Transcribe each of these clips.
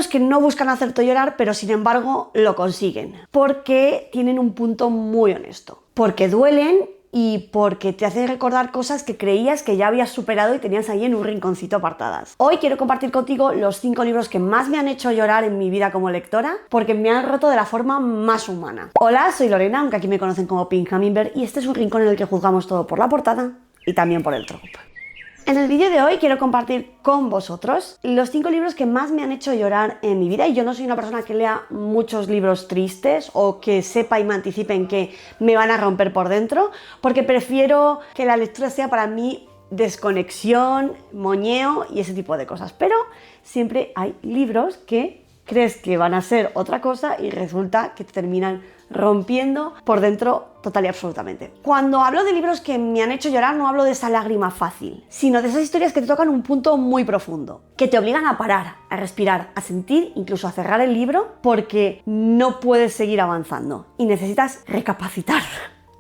libros que no buscan hacerte llorar, pero sin embargo lo consiguen, porque tienen un punto muy honesto, porque duelen y porque te hacen recordar cosas que creías que ya habías superado y tenías ahí en un rinconcito apartadas. Hoy quiero compartir contigo los 5 libros que más me han hecho llorar en mi vida como lectora, porque me han roto de la forma más humana. Hola, soy Lorena, aunque aquí me conocen como Pink Hummingbird, y este es un rincón en el que juzgamos todo por la portada y también por el tropo. En el vídeo de hoy quiero compartir con vosotros los 5 libros que más me han hecho llorar en mi vida, y yo no soy una persona que lea muchos libros tristes o que sepa y me anticipen que me van a romper por dentro, porque prefiero que la lectura sea para mí desconexión, moñeo y ese tipo de cosas, pero siempre hay libros que crees que van a ser otra cosa y resulta que te terminan rompiendo por dentro total y absolutamente. Cuando hablo de libros que me han hecho llorar, no hablo de esa lágrima fácil, sino de esas historias que te tocan un punto muy profundo, que te obligan a parar, a respirar, a sentir, incluso a cerrar el libro, porque no puedes seguir avanzando y necesitas recapacitar.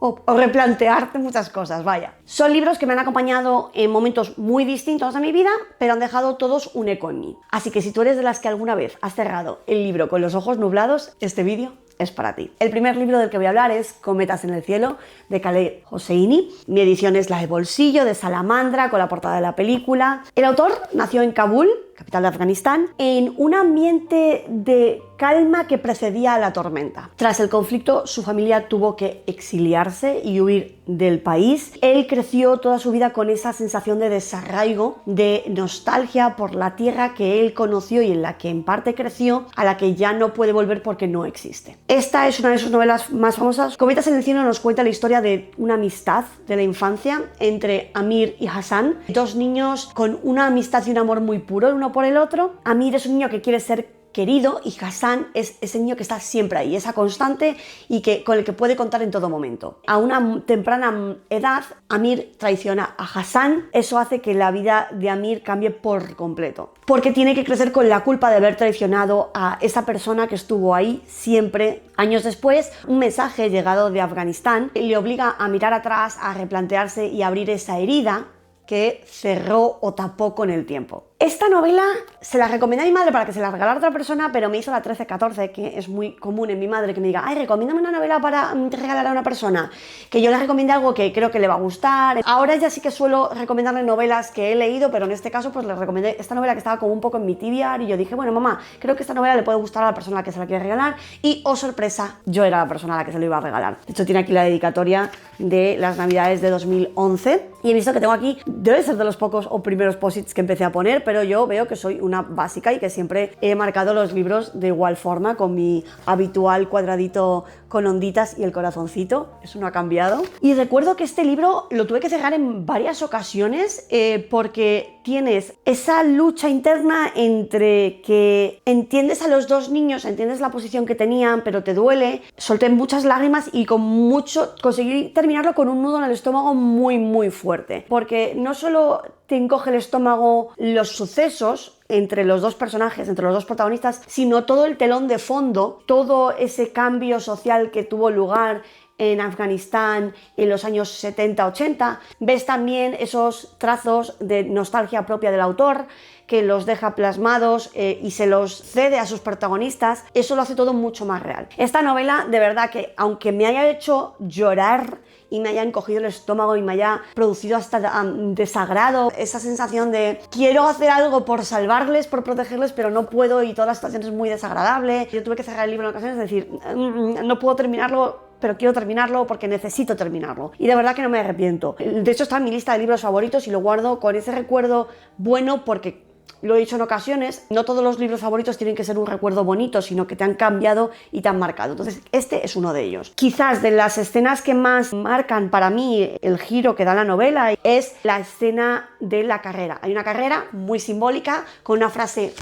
O replantearte muchas cosas, vaya. Son libros que me han acompañado en momentos muy distintos de mi vida, pero han dejado todos un eco en mí. Así que si tú eres de las que alguna vez has cerrado el libro con los ojos nublados, este vídeo es para ti. El primer libro del que voy a hablar es Cometas en el cielo, de Khaled Hosseini. Mi edición es la de bolsillo, de Salamandra, con la portada de la película. El autor nació en Kabul, capital de Afganistán, en un ambiente de calma que precedía a la tormenta. Tras el conflicto, su familia tuvo que exiliarse y huir del país. Él creció toda su vida con esa sensación de desarraigo, de nostalgia por la tierra que él conoció y en la que en parte creció, a la que ya no puede volver porque no existe. Esta es una de sus novelas más famosas. Cometas en el cielo nos cuenta la historia de una amistad de la infancia entre Amir y Hassan, dos niños con una amistad y un amor muy puro el uno por el otro. Amir es un niño que quiere ser querido y Hassan es ese niño que está siempre ahí, esa constante y con el que puede contar en todo momento. A una temprana edad, Amir traiciona a Hassan. Eso hace que la vida de Amir cambie por completo, porque tiene que crecer con la culpa de haber traicionado a esa persona que estuvo ahí siempre. Años después, un mensaje llegado de Afganistán le obliga a mirar atrás, a replantearse y a abrir esa herida que cerró o tapó con el tiempo. Esta novela se la recomendé a mi madre para que se la regalara a otra persona, pero me hizo la 13-14, que es muy común en mi madre que me diga: ay, recomiéndame una novela para regalar a una persona, que yo le recomiende algo que creo que le va a gustar. Ahora ya sí que suelo recomendarle novelas que he leído, pero en este caso pues le recomendé esta novela que estaba como un poco en mi TBR y yo dije: bueno, mamá, creo que esta novela le puede gustar a la persona a la que se la quiere regalar, y oh sorpresa, yo era la persona a la que se lo iba a regalar. De hecho tiene aquí la dedicatoria de las navidades de 2011 y he visto que tengo aquí, debe ser de los pocos o primeros posits que empecé a poner, pero yo veo que soy una básica y que siempre he marcado los libros de igual forma, con mi habitual cuadradito con onditas y el corazoncito. Eso no ha cambiado. Y recuerdo que este libro lo tuve que cerrar en varias ocasiones porque tienes esa lucha interna entre que entiendes a los dos niños, entiendes la posición que tenían, pero te duele. Solté muchas lágrimas y conseguí terminarlo con un nudo en el estómago muy, muy fuerte. Porque no solo te encoge el estómago los sucesos entre los dos personajes, entre los dos protagonistas, sino todo el telón de fondo, todo ese cambio social que tuvo lugar en Afganistán en los años 70-80. Ves también esos trazos de nostalgia propia del autor, que los deja plasmados y se los cede a sus protagonistas. Eso lo hace todo mucho más real. Esta novela, de verdad que aunque me haya hecho llorar y me haya encogido el estómago y me haya producido hasta desagrado, esa sensación de quiero hacer algo por salvarles, por protegerles, pero no puedo y toda la situación es muy desagradable. Yo tuve que cerrar el libro en ocasiones, es decir, no puedo terminarlo, pero quiero terminarlo porque necesito terminarlo. Y de verdad que no me arrepiento. De hecho está en mi lista de libros favoritos y lo guardo con ese recuerdo bueno, porque lo he dicho en ocasiones, no todos los libros favoritos tienen que ser un recuerdo bonito, sino que te han cambiado y te han marcado. Entonces, este es uno de ellos. Quizás de las escenas que más marcan para mí el giro que da la novela es la escena de la carrera. Hay una carrera muy simbólica con una frase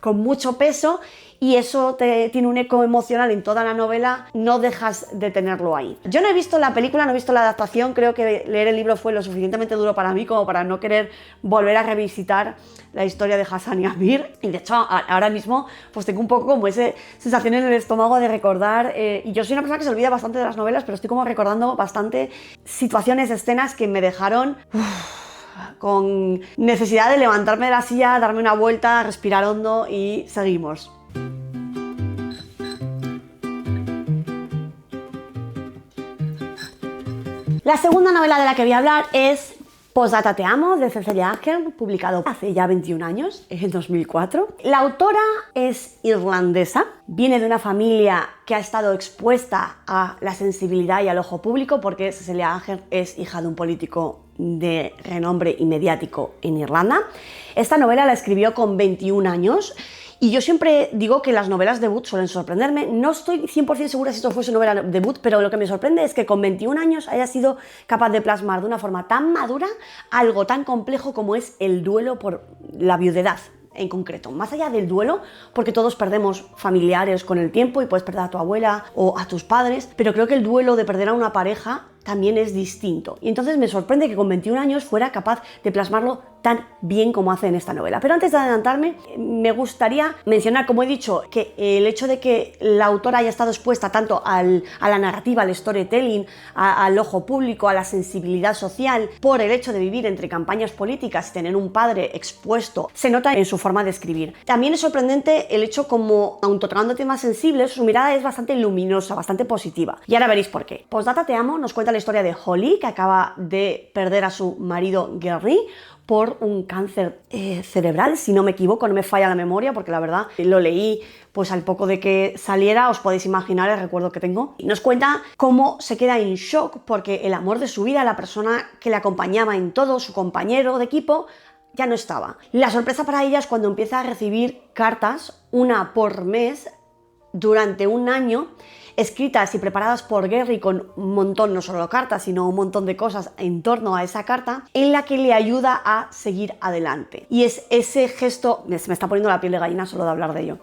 con mucho peso y eso tiene un eco emocional en toda la novela, no dejas de tenerlo ahí. Yo no he visto la película, no he visto la adaptación, creo que leer el libro fue lo suficientemente duro para mí como para no querer volver a revisitar la historia de Hassan y Amir, y de hecho ahora mismo pues tengo un poco como esa sensación en el estómago de recordar, y yo soy una persona que se olvida bastante de las novelas, pero estoy como recordando bastante situaciones, escenas que me dejaron con necesidad de levantarme de la silla, darme una vuelta, respirar hondo y seguimos. La segunda novela de la que voy a hablar es Postdata Te Amo, de Cecilia Ahern, publicado hace ya 21 años, en 2004. La autora es irlandesa, viene de una familia que ha estado expuesta a la sensibilidad y al ojo público, porque Cecilia Ahern es hija de un político de renombre y mediático en Irlanda. Esta novela la escribió con 21 años. Y yo siempre digo que las novelas debut suelen sorprenderme. No estoy 100% segura si esto fuese novela debut, pero lo que me sorprende es que con 21 años haya sido capaz de plasmar de una forma tan madura algo tan complejo como es el duelo por la viudedad en concreto. Más allá del duelo, porque todos perdemos familiares con el tiempo y puedes perder a tu abuela o a tus padres, pero creo que el duelo de perder a una pareja también es distinto. Y entonces me sorprende que con 21 años fuera capaz de plasmarlo tan bien como hace en esta novela. Pero antes de adelantarme, me gustaría mencionar, como he dicho, que el hecho de que la autora haya estado expuesta tanto a la narrativa, al storytelling, al ojo público, a la sensibilidad social, por el hecho de vivir entre campañas políticas y tener un padre expuesto, se nota en su forma de escribir. También es sorprendente el hecho como, aun tocando temas sensibles, su mirada es bastante luminosa, bastante positiva. Y ahora veréis por qué. Postdata Te Amo nos cuenta la historia de Holly, que acaba de perder a su marido Gary por un cáncer cerebral, si no me equivoco, no me falla la memoria, porque la verdad lo leí pues al poco de que saliera, os podéis imaginar el recuerdo que tengo. Y nos cuenta cómo se queda en shock porque el amor de su vida, la persona que le acompañaba en todo, su compañero de equipo, ya no estaba. La sorpresa para ella es cuando empieza a recibir cartas, una por mes, durante un año, escritas y preparadas por Gary con un montón, no solo cartas, sino un montón de cosas en torno a esa carta, en la que le ayuda a seguir adelante. Y es ese gesto, se me está poniendo la piel de gallina solo de hablar de ello,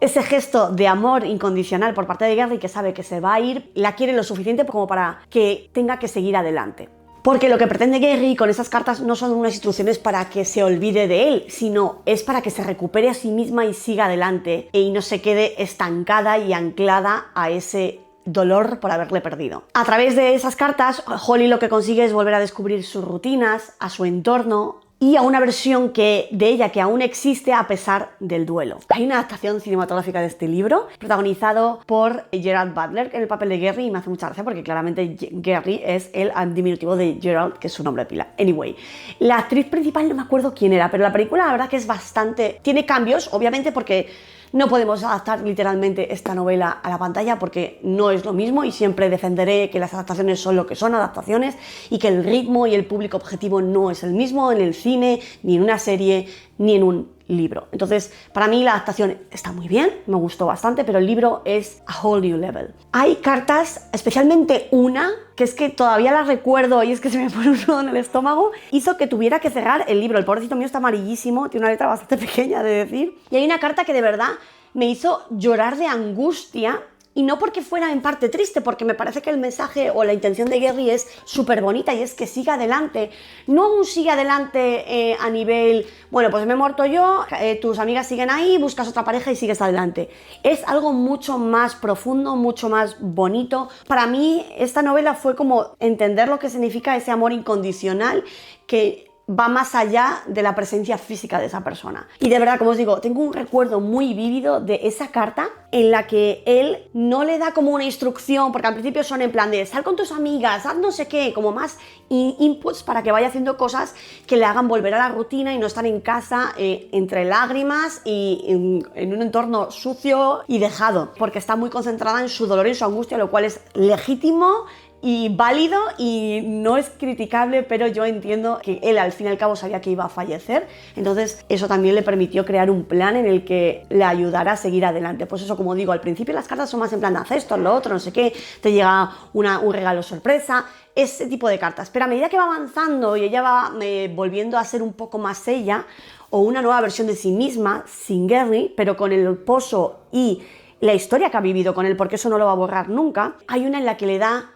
ese gesto de amor incondicional por parte de Gary, que sabe que se va a ir, la quiere lo suficiente como para que tenga que seguir adelante. Porque lo que pretende Gary con esas cartas no son unas instrucciones para que se olvide de él, sino es para que se recupere a sí misma y siga adelante y no se quede estancada y anclada a ese dolor por haberle perdido. A través de esas cartas, Holly lo que consigue es volver a descubrir sus rutinas, a su entorno y a una versión de ella que aún existe a pesar del duelo. Hay una adaptación cinematográfica de este libro protagonizado por Gerard Butler en el papel de Gary, y me hace mucha gracia porque claramente Gary es el diminutivo de Gerald, que es su nombre de pila. Anyway, la actriz principal no me acuerdo quién era, pero la película la verdad que es bastante... tiene cambios, obviamente, porque no podemos adaptar literalmente esta novela a la pantalla porque no es lo mismo, y siempre defenderé que las adaptaciones son lo que son, adaptaciones, y que el ritmo y el público objetivo no es el mismo en el cine, ni en una serie, ni en un libro. Entonces, para mí la adaptación está muy bien, me gustó bastante, pero el libro es a whole new level. Hay cartas, especialmente una, que es que todavía la recuerdo y es que se me pone un nudo en el estómago, hizo que tuviera que cerrar el libro. El pobrecito mío está amarillísimo, tiene una letra bastante pequeña de decir, y hay una carta que de verdad me hizo llorar de angustia. Y no porque fuera en parte triste, porque me parece que el mensaje o la intención de Gary es súper bonita, y es que siga adelante. No un sigue adelante a nivel, bueno, pues me he muerto yo, tus amigas siguen ahí, buscas otra pareja y sigues adelante. Es algo mucho más profundo, mucho más bonito. Para mí esta novela fue como entender lo que significa ese amor incondicional que va más allá de la presencia física de esa persona. Y de verdad, como os digo, tengo un recuerdo muy vívido de esa carta en la que él no le da como una instrucción, porque al principio son en plan de sal con tus amigas, haz no sé qué, como más inputs para que vaya haciendo cosas que le hagan volver a la rutina y no estar en casa entre lágrimas y en un entorno sucio y dejado, porque está muy concentrada en su dolor y su angustia, lo cual es legítimo y válido y no es criticable, pero yo entiendo que él al fin y al cabo sabía que iba a fallecer, entonces eso también le permitió crear un plan en el que le ayudara a seguir adelante. Pues eso, como digo, al principio las cartas son más en plan haz esto, haz lo otro, no sé qué, te llega un regalo sorpresa, ese tipo de cartas, pero a medida que va avanzando y ella va volviendo a ser un poco más ella, o una nueva versión de sí misma, sin Gary, pero con el pozo y la historia que ha vivido con él, porque eso no lo va a borrar nunca, hay una en la que le da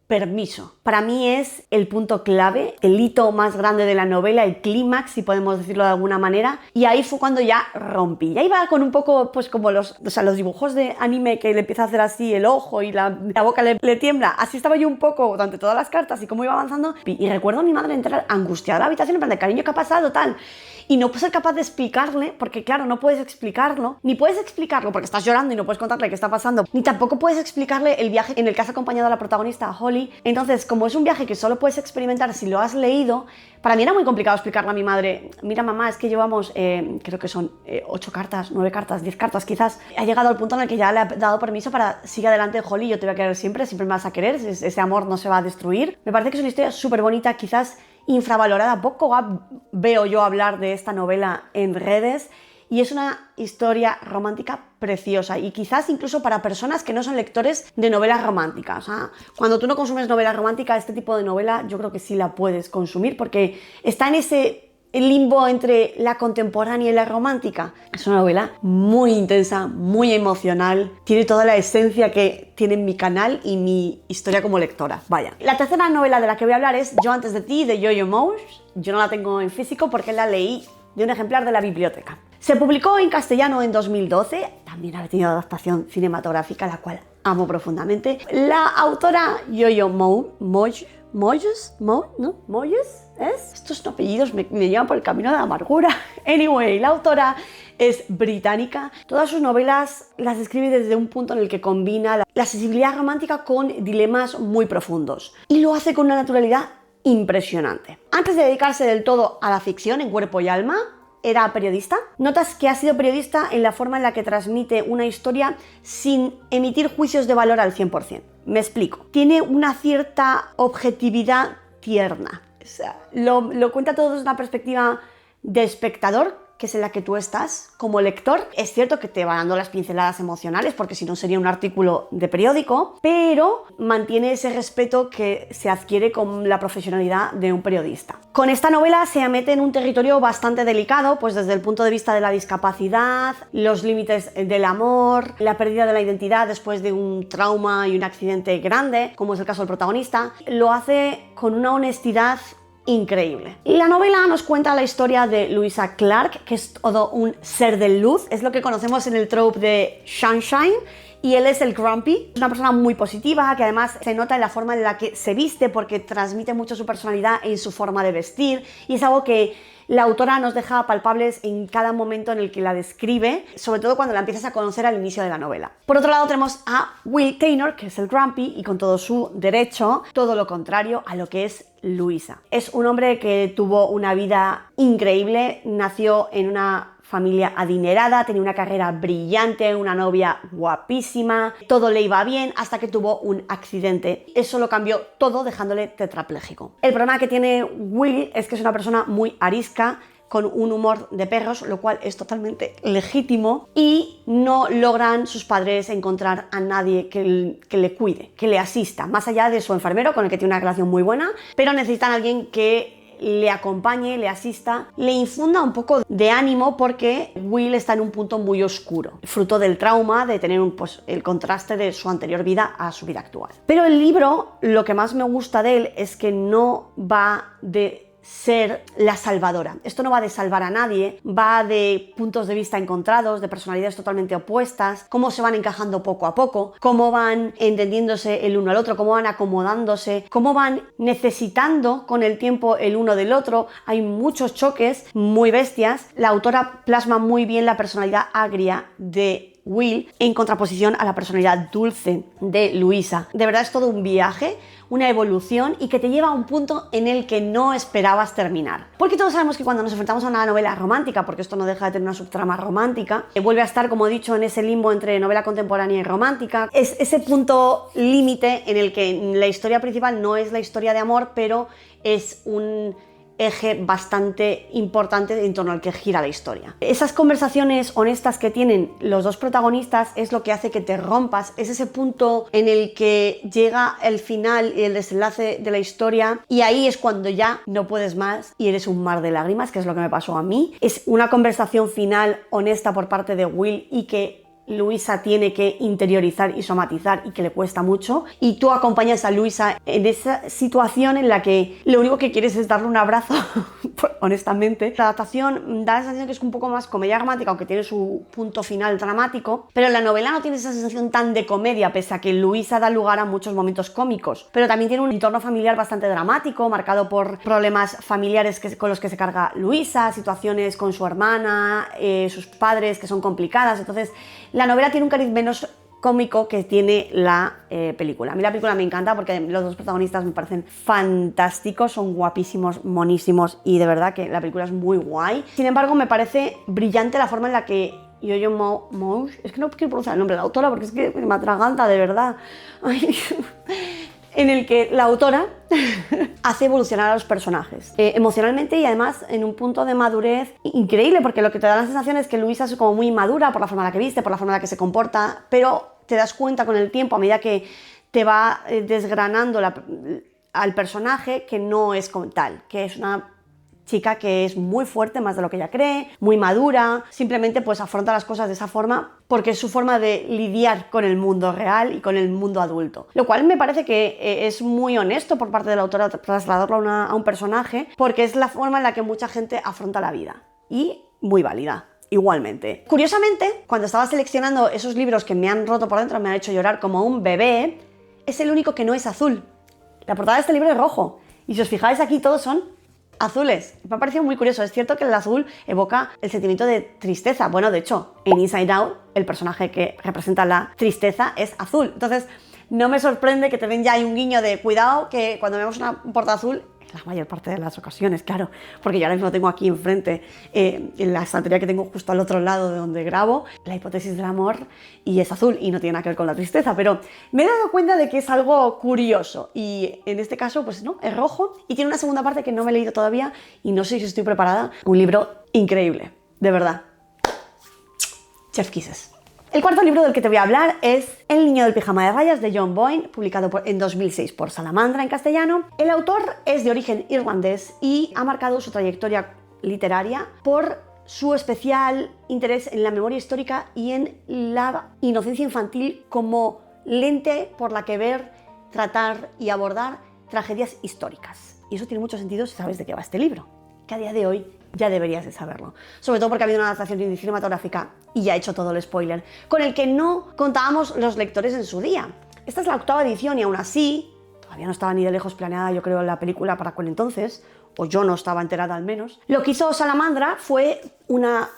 permiso. Para mí es el punto clave, el hito más grande de la novela, el clímax, si podemos decirlo de alguna manera, y ahí fue cuando ya rompí. Ya iba con un poco, pues como los dibujos de anime que le empieza a hacer así el ojo y la boca le tiembla. Así estaba yo un poco durante todas las cartas y cómo iba avanzando. Y recuerdo a mi madre entrar angustiada a la habitación en plan de cariño, ¿qué ha pasado? Tal. Y no ser capaz de explicarle, porque claro, no puedes explicarlo, ni puedes explicarlo porque estás llorando y no puedes contarle qué está pasando, ni tampoco puedes explicarle el viaje en el que has acompañado a la protagonista, Holly. Entonces, como es un viaje que solo puedes experimentar si lo has leído, para mí era muy complicado explicarle a mi madre, mira mamá, es que llevamos, creo que son 8 cartas, 9 cartas, 10 cartas quizás, ha llegado al punto en el que ya le ha dado permiso para sigue adelante Holly, yo te voy a querer siempre me vas a querer, ese amor no se va a destruir. Me parece que es una historia súper bonita, quizás infravalorada, poco veo yo hablar de esta novela en redes, y es una historia romántica preciosa, y quizás incluso para personas que no son lectores de novelas románticas. Cuando tú no consumes novela romántica, este tipo de novela yo creo que sí la puedes consumir porque está en ese limbo entre la contemporánea y la romántica. Es una novela muy intensa, muy emocional, tiene toda la esencia que tiene mi canal y mi historia como lectora. Vaya. La tercera novela de la que voy a hablar es Yo antes de ti, de Yo-Yo Mouse. Yo no la tengo en físico porque la leí de un ejemplar de la biblioteca. Se publicó en castellano en 2012, también ha tenido adaptación cinematográfica, la cual amo profundamente. La autora Yo-Yo Moyes, ¿es? Estos apellidos me llevan por el camino de la amargura. Anyway, la autora es británica. Todas sus novelas las escribe desde un punto en el que combina la sensibilidad romántica con dilemas muy profundos. Y lo hace con una naturalidad impresionante. Antes de dedicarse del todo a la ficción en cuerpo y alma, era periodista. Notas que ha sido periodista en la forma en la que transmite una historia sin emitir juicios de valor al 100%. Me explico. Tiene una cierta objetividad tierna. O sea, lo cuenta todo desde una perspectiva de espectador, que es en la que tú estás como lector. Es cierto que te va dando las pinceladas emocionales, porque si no sería un artículo de periódico, pero mantiene ese respeto que se adquiere con la profesionalidad de un periodista. Con esta novela se mete en un territorio bastante delicado, pues desde el punto de vista de la discapacidad, los límites del amor, la pérdida de la identidad después de un trauma y un accidente grande, como es el caso del protagonista. Lo hace con una honestidad increíble. La novela nos cuenta la historia de Louisa Clark, que es todo un ser de luz, es lo que conocemos en el trope de Sunshine, y él es el Grumpy, una persona muy positiva, que además se nota en la forma en la que se viste porque transmite mucho su personalidad en su forma de vestir, y es algo que la autora nos deja palpables en cada momento en el que la describe, sobre todo cuando la empiezas a conocer al inicio de la novela. Por otro lado tenemos a Will Taylor, que es el Grumpy, y con todo su derecho, todo lo contrario a lo que es Louisa. Es un hombre que tuvo una vida increíble, nació en una familia adinerada, tenía una carrera brillante, una novia guapísima, todo le iba bien hasta que tuvo un accidente. Eso lo cambió todo dejándole tetrapléjico. El problema que tiene Will es que es una persona muy arisca, con un humor de perros, lo cual es totalmente legítimo, y no logran sus padres encontrar a nadie que le cuide, que le asista, más allá de su enfermero, con el que tiene una relación muy buena, pero necesitan a alguien que le acompañe, le asista, le infunda un poco de ánimo, porque Will está en un punto muy oscuro, fruto del trauma de tener el contraste de su anterior vida a su vida actual. Pero el libro, lo que más me gusta de él es que no va de ser la salvadora. Esto no va de salvar a nadie, va de puntos de vista encontrados, de personalidades totalmente opuestas, cómo se van encajando poco a poco, cómo van entendiéndose el uno al otro, cómo van acomodándose, cómo van necesitando con el tiempo el uno del otro. Hay muchos choques muy bestias. La autora plasma muy bien la personalidad agria de Will en contraposición a la personalidad dulce de Louisa. De verdad es todo un viaje, una evolución, y que te lleva a un punto en el que no esperabas terminar. Porque todos sabemos que cuando nos enfrentamos a una novela romántica, porque esto no deja de tener una subtrama romántica, vuelve a estar, como he dicho, en ese limbo entre novela contemporánea y romántica. Es ese punto límite en el que la historia principal no es la historia de amor, pero es un eje bastante importante en torno al que gira la historia. Esas conversaciones honestas que tienen los dos protagonistas es lo que hace que te rompas, es ese punto en el que llega el final y el desenlace de la historia, y ahí es cuando ya no puedes más y eres un mar de lágrimas, que es lo que me pasó a mí. Es una conversación final honesta por parte de Will y que Luisa tiene que interiorizar y somatizar y que le cuesta mucho, y tú acompañas a Luisa en esa situación en la que lo único que quieres es darle un abrazo, honestamente. La adaptación da la sensación que es un poco más comedia dramática, aunque tiene su punto final dramático, pero la novela no tiene esa sensación tan de comedia, pese a que Luisa da lugar a muchos momentos cómicos, pero también tiene un entorno familiar bastante dramático, marcado por problemas familiares con los que se carga Luisa, situaciones con su hermana, sus padres que son complicadas. Entonces la novela tiene un cariz menos cómico que tiene la película. A mí la película me encanta porque los dos protagonistas me parecen fantásticos, son guapísimos, monísimos, y de verdad que la película es muy guay. Sin embargo, me parece brillante la forma en la que Yo-Yo Ma, es que no quiero pronunciar el nombre de la autora porque es que me atraganta de verdad. Ay, en el que la autora hace evolucionar a los personajes emocionalmente, y además en un punto de madurez increíble, porque lo que te da la sensación es que Luisa es como muy inmadura por la forma en la que viste, por la forma en la que se comporta, pero te das cuenta con el tiempo, a medida que te va desgranando al personaje, que no es como tal, que es una chica que es muy fuerte, más de lo que ella cree, muy madura, simplemente pues afronta las cosas de esa forma porque es su forma de lidiar con el mundo real y con el mundo adulto. Lo cual me parece que es muy honesto por parte de la autora trasladarlo a un personaje, porque es la forma en la que mucha gente afronta la vida, y muy válida. Igualmente. Curiosamente, cuando estaba seleccionando esos libros que me han roto por dentro, me han hecho llorar como un bebé, es el único que no es azul. La portada de este libro es rojo, y si os fijáis aquí todos son azules. Me ha parecido muy curioso. Es cierto que el azul evoca el sentimiento de tristeza. Bueno, de hecho, en Inside Out, el personaje que representa la tristeza es azul. Entonces, no me sorprende que te den ya ahí un guiño de cuidado, que cuando vemos una portada azul, en la mayor parte de las ocasiones, claro, porque yo ahora mismo lo tengo aquí enfrente, en la estantería que tengo justo al otro lado de donde grabo, la hipótesis del amor, y es azul y no tiene nada que ver con la tristeza, pero me he dado cuenta de que es algo curioso, y en este caso, pues no, es rojo, y tiene una segunda parte que no me he leído todavía y no sé si estoy preparada. Un libro increíble, de verdad. Chef Kisses. El cuarto libro del que te voy a hablar es El niño del pijama de rayas, de John Boyne, publicado en 2006 por Salamandra en castellano. El autor es de origen irlandés y ha marcado su trayectoria literaria por su especial interés en la memoria histórica y en la inocencia infantil como lente por la que ver, tratar y abordar tragedias históricas. Y eso tiene mucho sentido si sabes de qué va este libro, que a día de hoy ya deberías de saberlo. Sobre todo porque ha habido una adaptación cinematográfica y ya he hecho todo el spoiler, con el que no contábamos los lectores en su día. Esta es la 8ª edición y aún así, todavía no estaba ni de lejos planeada, yo creo, la película para aquel entonces, o yo no estaba enterada al menos. Lo que hizo Salamandra fue una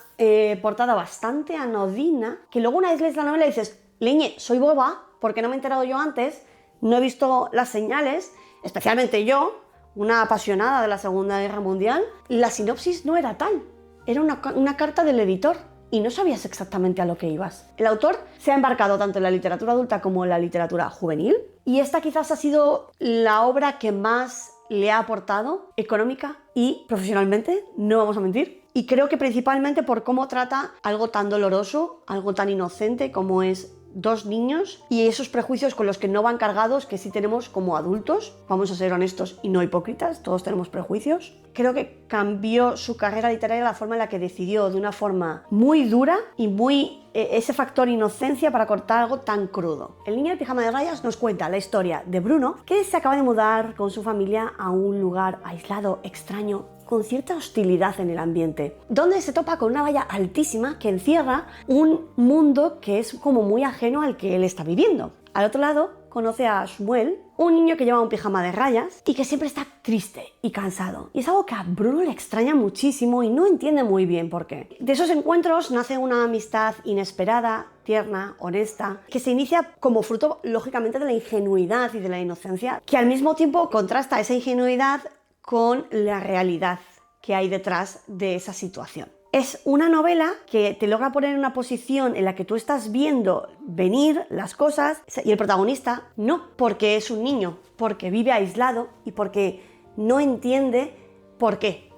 portada bastante anodina, que luego una vez lees la novela y dices, leñe, soy boba, porque no me he enterado yo antes, no he visto las señales, especialmente yo, una apasionada de la Segunda Guerra Mundial. La sinopsis no era tal, era una carta del editor y no sabías exactamente a lo que ibas. El autor se ha embarcado tanto en la literatura adulta como en la literatura juvenil, y esta quizás ha sido la obra que más le ha aportado económica y profesionalmente, no vamos a mentir, y creo que principalmente por cómo trata algo tan doloroso, algo tan inocente como es dos niños, y esos prejuicios con los que no van cargados que sí tenemos como adultos. Vamos a ser honestos y no hipócritas, todos tenemos prejuicios. Creo que cambió su carrera literaria la forma en la que decidió, de una forma muy dura y muy ese factor inocencia, para cortar algo tan crudo. El niño del pijama de rayas nos cuenta la historia de Bruno, que se acaba de mudar con su familia a un lugar aislado, extraño, con cierta hostilidad en el ambiente, donde se topa con una valla altísima que encierra un mundo que es como muy ajeno al que él está viviendo. Al otro lado conoce a Shmuel, un niño que lleva un pijama de rayas y que siempre está triste y cansado. Y es algo que a Bruno le extraña muchísimo y no entiende muy bien por qué. De esos encuentros nace una amistad inesperada, tierna, honesta, que se inicia como fruto, lógicamente, de la ingenuidad y de la inocencia, que al mismo tiempo contrasta esa ingenuidad con la realidad que hay detrás de esa situación. Es una novela que te logra poner en una posición en la que tú estás viendo venir las cosas y el protagonista no, porque es un niño, porque vive aislado y porque no entiende por qué.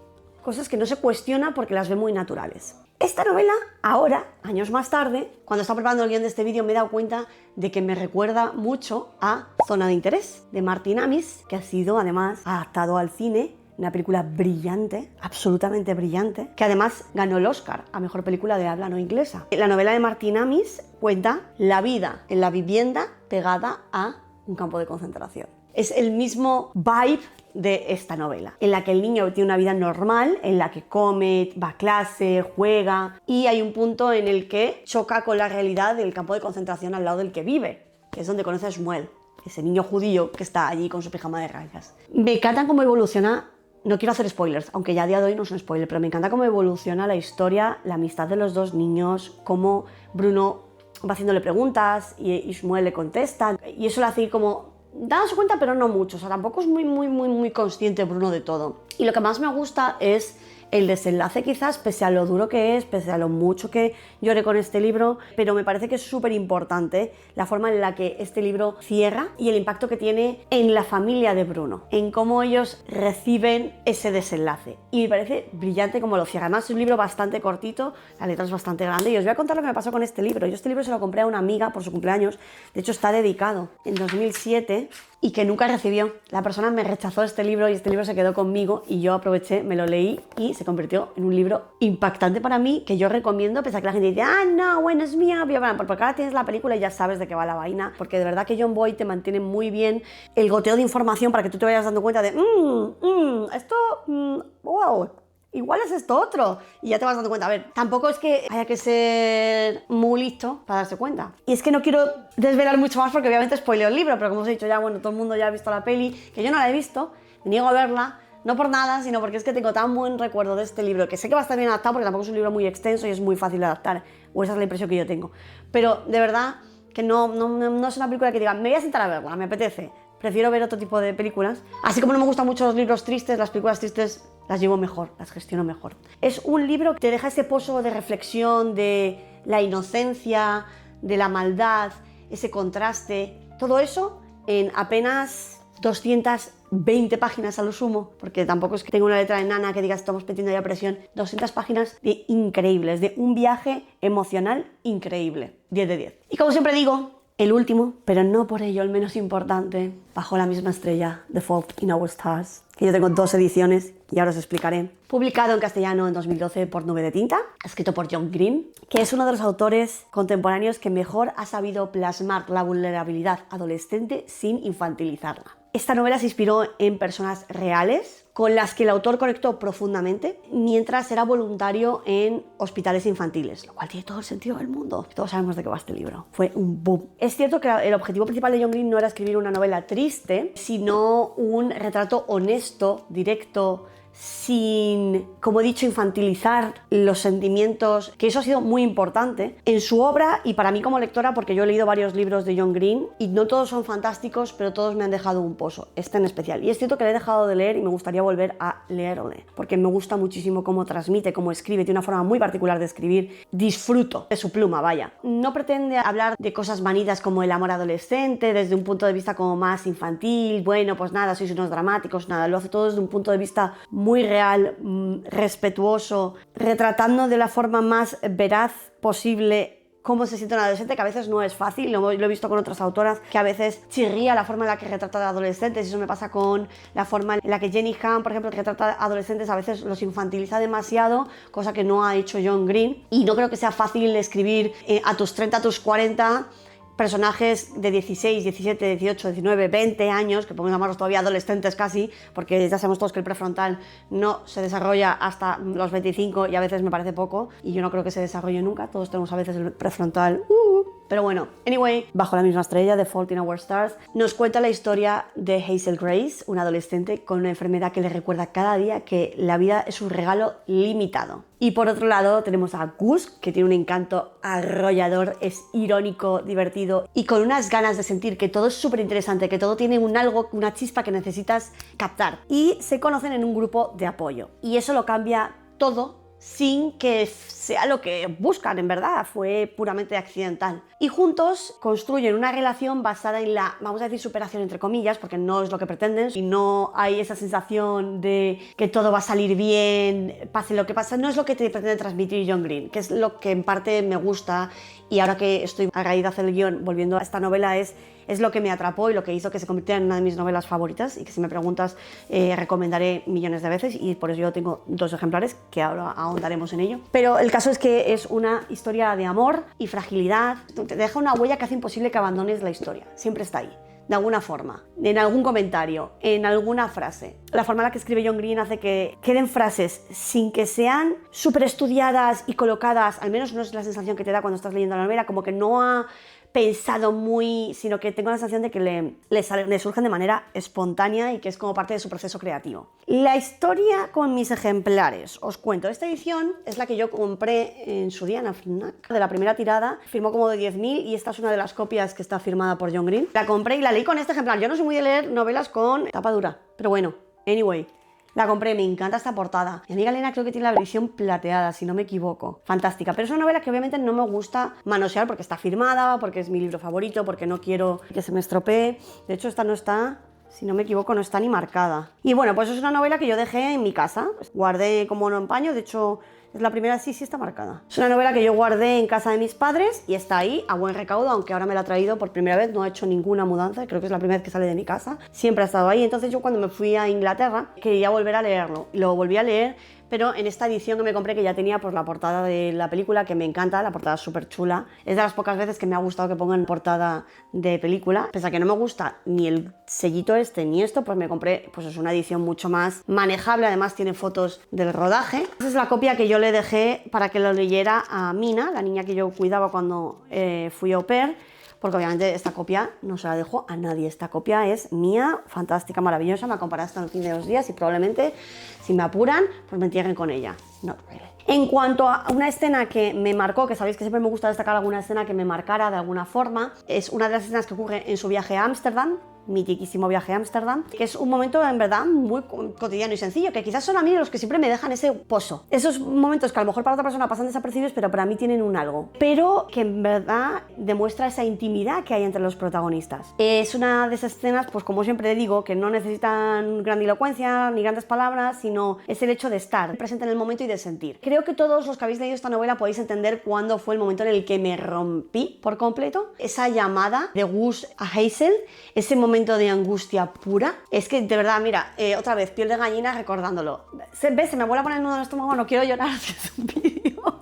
Cosas que no se cuestiona porque las ve muy naturales. Esta novela, ahora, años más tarde, cuando estaba preparando el guión de este vídeo, me he dado cuenta de que me recuerda mucho a Zona de Interés, de Martin Amis, que ha sido además adaptado al cine una película brillante, absolutamente brillante, que además ganó el Oscar a Mejor Película de Habla No Inglesa. La novela de Martin Amis cuenta la vida en la vivienda pegada a un campo de concentración. Es el mismo vibe de esta novela, en la que el niño tiene una vida normal, en la que come, va a clase, juega, y hay un punto en el que choca con la realidad del campo de concentración al lado del que vive, que es donde conoce a Shmuel, ese niño judío que está allí con su pijama de rayas. Me encanta cómo evoluciona. No quiero hacer spoilers, aunque ya a día de hoy no son spoilers, pero me encanta cómo evoluciona la historia, la amistad de los dos niños, cómo Bruno va haciéndole preguntas y Shmuel le contesta, y eso le hace ir como dándose cuenta, pero no mucho, o sea, tampoco es muy consciente Bruno de todo. Y lo que más me gusta es el desenlace, quizás, pese a lo duro que es, pese a lo mucho que lloré con este libro, pero me parece que es súper importante la forma en la que este libro cierra y el impacto que tiene en la familia de Bruno, en cómo ellos reciben ese desenlace. Y me parece brillante cómo lo cierra. Además, es un libro bastante cortito, la letra es bastante grande, y os voy a contar lo que me pasó con este libro. Yo este libro se lo compré a una amiga por su cumpleaños, de hecho está dedicado en 2007, y que nunca recibió. La persona me rechazó este libro y este libro se quedó conmigo, y yo aproveché, me lo leí y se convirtió en un libro impactante para mí, que yo recomiendo, pese a que la gente dice, ah, no, bueno, es mío, porque ahora tienes la película y ya sabes de qué va la vaina, porque de verdad que John Boyd te mantiene muy bien el goteo de información para que tú te vayas dando cuenta de, wow, igual es esto otro, y ya te vas dando cuenta. A ver, tampoco es que haya que ser muy listo para darse cuenta. Y es que no quiero desvelar mucho más porque obviamente spoileo el libro, pero como os he dicho ya, bueno, todo el mundo ya ha visto la peli, que yo no la he visto, me niego a verla, no por nada, sino porque es que tengo tan buen recuerdo de este libro, que sé que va a estar bien adaptado porque tampoco es un libro muy extenso y es muy fácil de adaptar, o esa es la impresión que yo tengo. Pero de verdad que no es una película que diga, me voy a sentar a verla, me apetece. Prefiero ver otro tipo de películas. Así como no me gustan mucho los libros tristes, las películas tristes las llevo mejor, las gestiono mejor. Es un libro que te deja ese pozo de reflexión, de la inocencia, de la maldad, ese contraste, todo eso en apenas 220 páginas a lo sumo, porque tampoco es que tenga una letra enana que diga estamos metiendo ya presión. 200 páginas de increíbles, de un viaje emocional increíble. 10 de 10. Y como siempre digo, el último, pero no por ello el menos importante, Bajo la misma estrella, The Fault in Our Stars, que yo tengo 2 ediciones y ahora os explicaré. Publicado en castellano en 2012 por Nube de Tinta, escrito por John Green, que es uno de los autores contemporáneos que mejor ha sabido plasmar la vulnerabilidad adolescente sin infantilizarla. Esta novela se inspiró en personas reales con las que el autor conectó profundamente mientras era voluntario en hospitales infantiles, lo cual tiene todo el sentido del mundo. Todos sabemos de qué va este libro. Fue un boom. Es cierto que el objetivo principal de John Green no era escribir una novela triste, sino un retrato honesto, directo, sin, como he dicho, infantilizar los sentimientos, que eso ha sido muy importante en su obra y para mí como lectora, porque yo he leído varios libros de John Green y no todos son fantásticos, pero todos me han dejado un pozo, este en especial. Y es cierto que le he dejado de leer y me gustaría volver a leerle, porque me gusta muchísimo cómo transmite, cómo escribe, tiene una forma muy particular de escribir, disfruto de su pluma, vaya. No pretende hablar de cosas manidas como el amor adolescente, desde un punto de vista como más infantil, bueno, pues nada, sois unos dramáticos, nada, lo hace todo desde un punto de vista muy real, respetuoso, retratando de la forma más veraz posible cómo se siente un adolescente, que a veces no es fácil, lo he visto con otras autoras, que a veces chirría la forma en la que retrata a adolescentes, y eso me pasa con la forma en la que Jenny Han, por ejemplo, que retrata a adolescentes, a veces los infantiliza demasiado, cosa que no ha hecho John Green, y no creo que sea fácil escribir a tus 30, a tus 40, personajes de 16, 17, 18, 19, 20 años, que podemos llamarlos todavía adolescentes casi, porque ya sabemos todos que el prefrontal no se desarrolla hasta los 25 y a veces me parece poco, y yo no creo que se desarrolle nunca, todos tenemos a veces el prefrontal. Pero bueno, anyway, Bajo la misma estrella, The Fault in Our Stars, nos cuenta la historia de Hazel Grace, una adolescente con una enfermedad que le recuerda cada día que la vida es un regalo limitado. Y por otro lado tenemos a Gus, que tiene un encanto arrollador, es irónico, divertido y con unas ganas de sentir que todo es súper interesante, que todo tiene un algo, una chispa que necesitas captar. Y se conocen en un grupo de apoyo. Y eso lo cambia todo sin que sea lo que buscan, en verdad, fue puramente accidental. y juntos construyen una relación basada en la, vamos a decir, superación entre comillas, porque no es lo que pretenden y no hay esa sensación de que todo va a salir bien, pase lo que pase, no es lo que te pretende transmitir John Green, que es lo que en parte me gusta y ahora que estoy a raíz de hacer el guión volviendo a esta novela es lo que me atrapó y lo que hizo que se convirtiera en una de mis novelas favoritas y que si me preguntas recomendaré millones de veces y por eso yo tengo 2 ejemplares que ahora ahondaremos en ello. Pero el caso es que es una historia de amor y fragilidad, te deja una huella que hace imposible que abandones la historia, siempre está ahí. De alguna forma, en algún comentario, en alguna frase. La forma en la que escribe John Green hace que queden frases sin que sean súper estudiadas y colocadas, al menos no es la sensación que te da cuando estás leyendo la novela, como que no ha pensado muy, sino que tengo la sensación de que le surgen de manera espontánea y que es como parte de su proceso creativo. La historia con mis ejemplares, os cuento, esta edición es la que yo compré en su día en la FNAC, de la primera tirada, firmó como de 10.000 y esta es una de las copias que está firmada por John Green. La compré y la leí con este ejemplar, yo no soy muy de leer novelas con tapa dura, pero bueno, anyway. La compré, me encanta esta portada. Mi amiga Elena creo que tiene la versión plateada, si no me equivoco. Fantástica, pero es una novela que obviamente no me gusta manosear porque está firmada, porque es mi libro favorito, porque no quiero que se me estropee. De hecho, esta no está, si no me equivoco, no está ni marcada. Y bueno, pues es una novela que yo dejé en mi casa. Guardé como no empaño, de hecho... Es la primera, sí está marcada. Es una novela que yo guardé en casa de mis padres y está ahí a buen recaudo, aunque ahora me la ha traído por primera vez, no ha hecho ninguna mudanza, creo que es la primera vez que sale de mi casa. Siempre ha estado ahí, entonces yo cuando me fui a Inglaterra quería volver a leerlo. Lo volví a leer, pero en esta edición que me compré, que ya tenía pues la portada de la película, que me encanta, la portada es súper chula. Es de las pocas veces que me ha gustado que pongan portada de película. Pese a que no me gusta ni el sellito este ni esto, pues me compré, pues es una edición mucho más manejable, además tiene fotos del rodaje. Esa es la copia que yo le dejé para que lo leyera a Mina, la niña que yo cuidaba cuando fui au pair, porque obviamente esta copia no se la dejo a nadie, esta copia es mía, fantástica, maravillosa, me acompañará hasta el fin de 2 días y probablemente, si me apuran, pues me entierren con ella. Not really. En cuanto a una escena que me marcó, que sabéis que siempre me gusta destacar alguna escena que me marcara de alguna forma, es una de las escenas que ocurre en su viaje a Ámsterdam, mitiquísimo viaje a Ámsterdam, que es un momento en verdad muy cotidiano y sencillo, que quizás son a mí los que siempre me dejan ese pozo. Esos momentos que a lo mejor para otra persona pasan desapercibidos, pero para mí tienen un algo. Pero que en verdad demuestra esa intimidad que hay entre los protagonistas. Es una de esas escenas, pues como siempre digo, que no necesitan grandilocuencia ni grandes palabras, sino es el hecho de estar presente en el momento y de sentir. Creo que todos los que habéis leído esta novela podéis entender cuándo fue el momento en el que me rompí por completo. Esa llamada de Gus a Hazel, ese momento de angustia pura, es que de verdad, mira, otra vez, piel de gallina recordándolo. Se me vuelve a poner el nudo en el estómago, no quiero llorar, es un vídeo.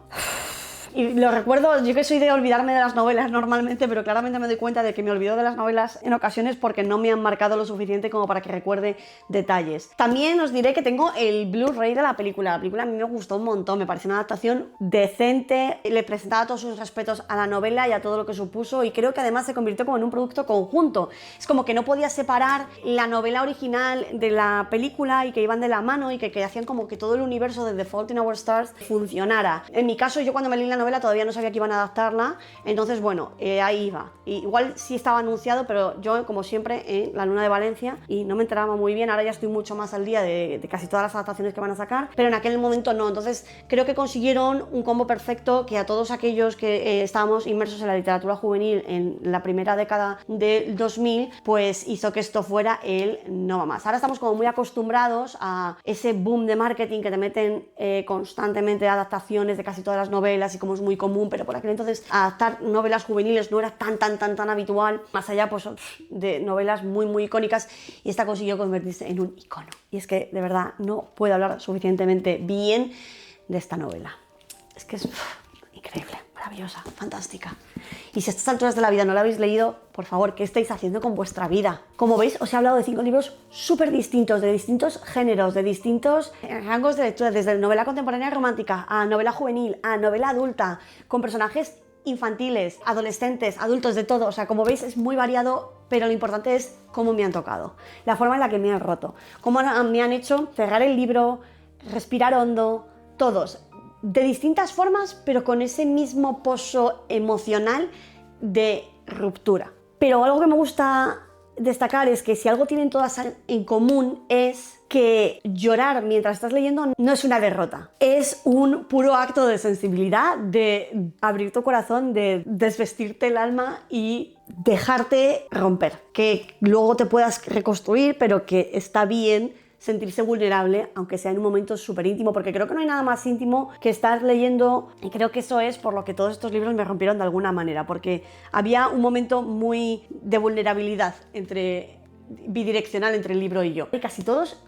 Y lo recuerdo, yo que soy de olvidarme de las novelas normalmente, pero claramente me doy cuenta de que me olvido de las novelas en ocasiones porque no me han marcado lo suficiente como para que recuerde detalles. También os diré que tengo el Blu-ray de la película. La película a mí me gustó un montón, me pareció una adaptación decente, le presentaba todos sus respetos a la novela y a todo lo que supuso y creo que además se convirtió como en un producto conjunto. Es como que no podía separar la novela original de la película y que iban de la mano y que hacían como que todo el universo de The Fault in Our Stars funcionara. En mi caso, yo cuando me leí la novela todavía no sabía que iban a adaptarla, entonces bueno, ahí iba. Igual sí estaba anunciado, pero yo como siempre La Luna de Valencia y no me enteraba muy bien, ahora ya estoy mucho más al día de casi todas las adaptaciones que van a sacar, pero en aquel momento no, entonces creo que consiguieron un combo perfecto que a todos aquellos que estábamos inmersos en la literatura juvenil en la primera década del 2000, pues hizo que esto fuera el no va más. Ahora estamos como muy acostumbrados a ese boom de marketing que te meten constantemente adaptaciones de casi todas las novelas y como es muy común, pero por aquel entonces adaptar novelas juveniles no era tan habitual, más allá pues de novelas muy icónicas, y esta consiguió convertirse en un icono. Y es que de verdad no puedo hablar suficientemente bien de esta novela. Es que es increíble, maravillosa, fantástica. Y si a estas alturas de la vida no la habéis leído, por favor, ¿qué estáis haciendo con vuestra vida? Como veis, os he hablado de 5 libros súper distintos, de distintos géneros, de distintos rangos de lectura, desde novela contemporánea romántica a novela juvenil, a novela adulta, con personajes infantiles, adolescentes, adultos, de todo. O sea, como veis, es muy variado, pero lo importante es cómo me han tocado, la forma en la que me han roto, cómo me han hecho cerrar el libro, respirar hondo, todos. De distintas formas, pero con ese mismo pozo emocional de ruptura. Pero algo que me gusta destacar es que si algo tienen todas en común es que llorar mientras estás leyendo no es una derrota, es un puro acto de sensibilidad, de abrir tu corazón, de desvestirte el alma y dejarte romper, que luego te puedas reconstruir, pero que está bien sentirse vulnerable, aunque sea en un momento súper íntimo, porque creo que no hay nada más íntimo que estar leyendo, y creo que eso es por lo que todos estos libros me rompieron de alguna manera, porque había un momento muy de vulnerabilidad bidireccional entre el libro y yo. Y casi todos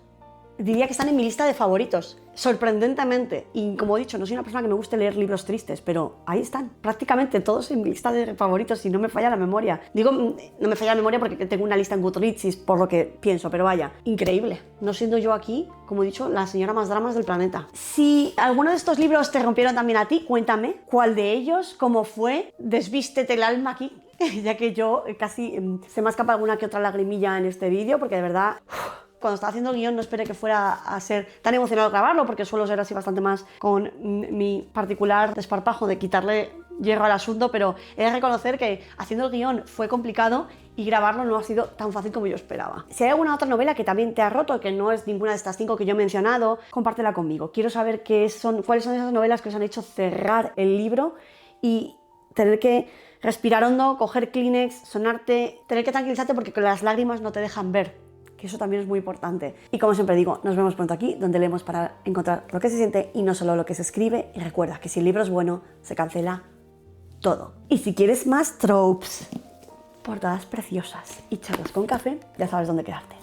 diría que están en mi lista de favoritos, sorprendentemente. Y como he dicho, no soy una persona que me guste leer libros tristes, pero ahí están, prácticamente todos en mi lista de favoritos y no me falla la memoria. Digo, no me falla la memoria porque tengo una lista en Goodreads y es por lo que pienso, pero vaya, increíble. No siendo yo aquí, como he dicho, la señora más dramas del planeta. Si alguno de estos libros te rompieron también a ti, cuéntame cuál de ellos, cómo fue, desvístete el alma aquí, ya que yo casi se me escapa alguna que otra lagrimilla en este vídeo, porque de verdad... Cuando estaba haciendo el guión no esperé que fuera a ser tan emocionado grabarlo, porque suelo ser así bastante más con mi particular desparpajo de quitarle hierro al asunto, pero he de reconocer que haciendo el guión fue complicado y grabarlo no ha sido tan fácil como yo esperaba. Si hay alguna otra novela que también te ha roto, que no es ninguna de estas 5 que yo he mencionado, compártela conmigo. Quiero saber cuáles son esas novelas que os han hecho cerrar el libro y tener que respirar hondo, coger Kleenex, sonarte, tener que tranquilizarte porque con las lágrimas no te dejan ver. Que eso también es muy importante. Y como siempre digo, nos vemos pronto aquí, donde leemos para encontrar lo que se siente y no solo lo que se escribe. Y recuerda que si el libro es bueno, se cancela todo. Y si quieres más tropes, portadas preciosas y charlas con café, ya sabes dónde quedarte.